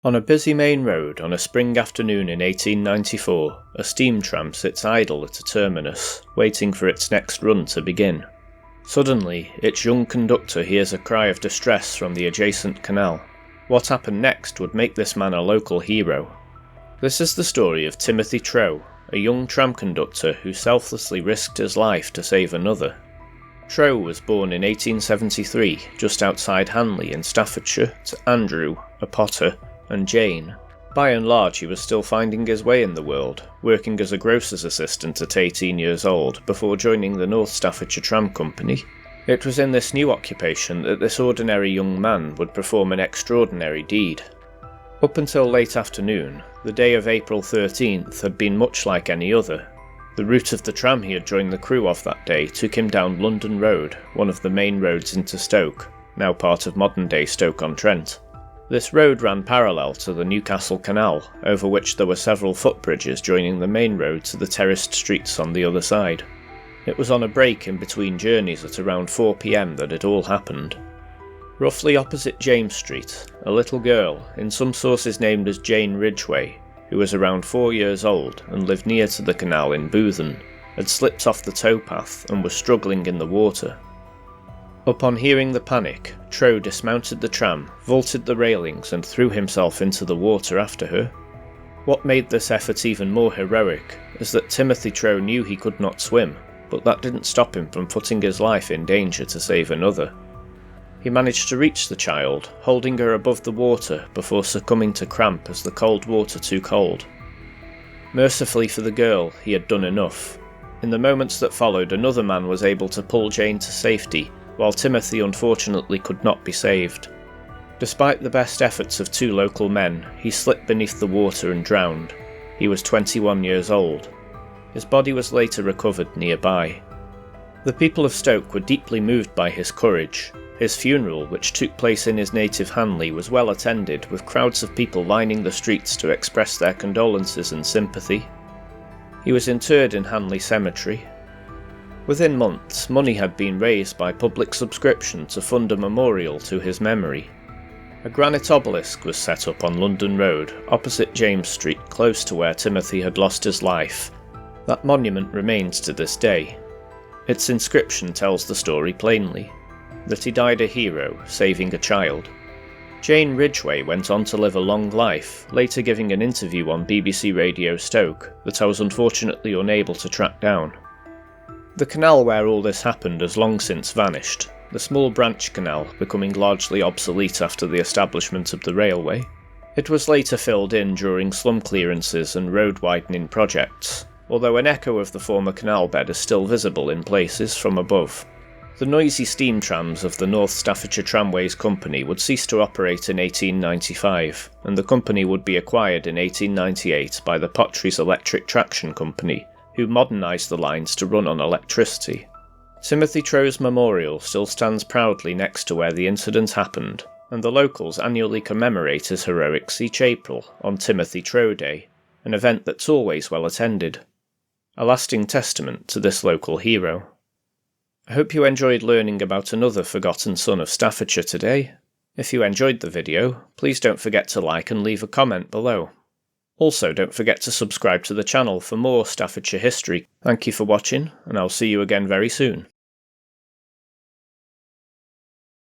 On a busy main road on a spring afternoon in 1894, a steam tram sits idle at a terminus, waiting for its next run to begin. Suddenly, its young conductor hears a cry of distress from the adjacent canal. What happened next would make this man a local hero. This is the story of Timothy Trow, a young tram conductor who selflessly risked his life to save another. Trow was born in 1873, just outside Hanley in Staffordshire, to Andrew, a potter, and Jane. By and large, he was still finding his way in the world, working as a grocer's assistant at 18 years old before joining the North Staffordshire Tram Company. It was in this new occupation that this ordinary young man would perform an extraordinary deed. Up until late afternoon, the day of April 13th had been much like any other. The route of the tram he had joined the crew of that day took him down London Road, one of the main roads into Stoke, now part of modern-day Stoke-on-Trent. This road ran parallel to the Newcastle Canal, over which there were several footbridges joining the main road to the terraced streets on the other side. It was on a break in between journeys at around 4 p.m. that it all happened. Roughly opposite James Street, a little girl, in some sources named as Jane Ridgway, who was around 4 years old and lived near to the canal in Boothen, had slipped off the towpath and was struggling in the water. Upon hearing the panic, Trow dismounted the tram, vaulted the railings and threw himself into the water after her. What made this effort even more heroic is that Timothy Trow knew he could not swim, but that didn't stop him from putting his life in danger to save another. He managed to reach the child, holding her above the water before succumbing to cramp as the cold water took hold. Mercifully for the girl, he had done enough. In the moments that followed, another man was able to pull Jane to safety, while Timothy unfortunately could not be saved. Despite the best efforts of two local men, he slipped beneath the water and drowned. He was 21 years old. His body was later recovered nearby. The people of Stoke were deeply moved by his courage. His funeral, which took place in his native Hanley, was well attended, with crowds of people lining the streets to express their condolences and sympathy. He was interred in Hanley Cemetery. Within months, money had been raised by public subscription to fund a memorial to his memory. A granite obelisk was set up on London Road, opposite James Street, close to where Timothy had lost his life. That monument remains to this day. Its inscription tells the story plainly, that he died a hero, saving a child. Jane Ridgway went on to live a long life, later giving an interview on BBC Radio Stoke that I was unfortunately unable to track down. The canal where all this happened has long since vanished, the small branch canal becoming largely obsolete after the establishment of the railway. It was later filled in during slum clearances and road widening projects, although an echo of the former canal bed is still visible in places from above. The noisy steam trams of the North Staffordshire Tramways Company would cease to operate in 1895, and the company would be acquired in 1898 by the Potteries Electric Traction Company, who modernised the lines to run on electricity. Timothy Trow's memorial still stands proudly next to where the incident happened, and the locals annually commemorate his heroics each April on Timothy Trow Day, an event that's always well attended. A lasting testament to this local hero. I hope you enjoyed learning about another forgotten son of Staffordshire today. If you enjoyed the video, please don't forget to like and leave a comment below. Also, don't forget to subscribe to the channel for more Staffordshire history. Thank you for watching, and I'll see you again very soon.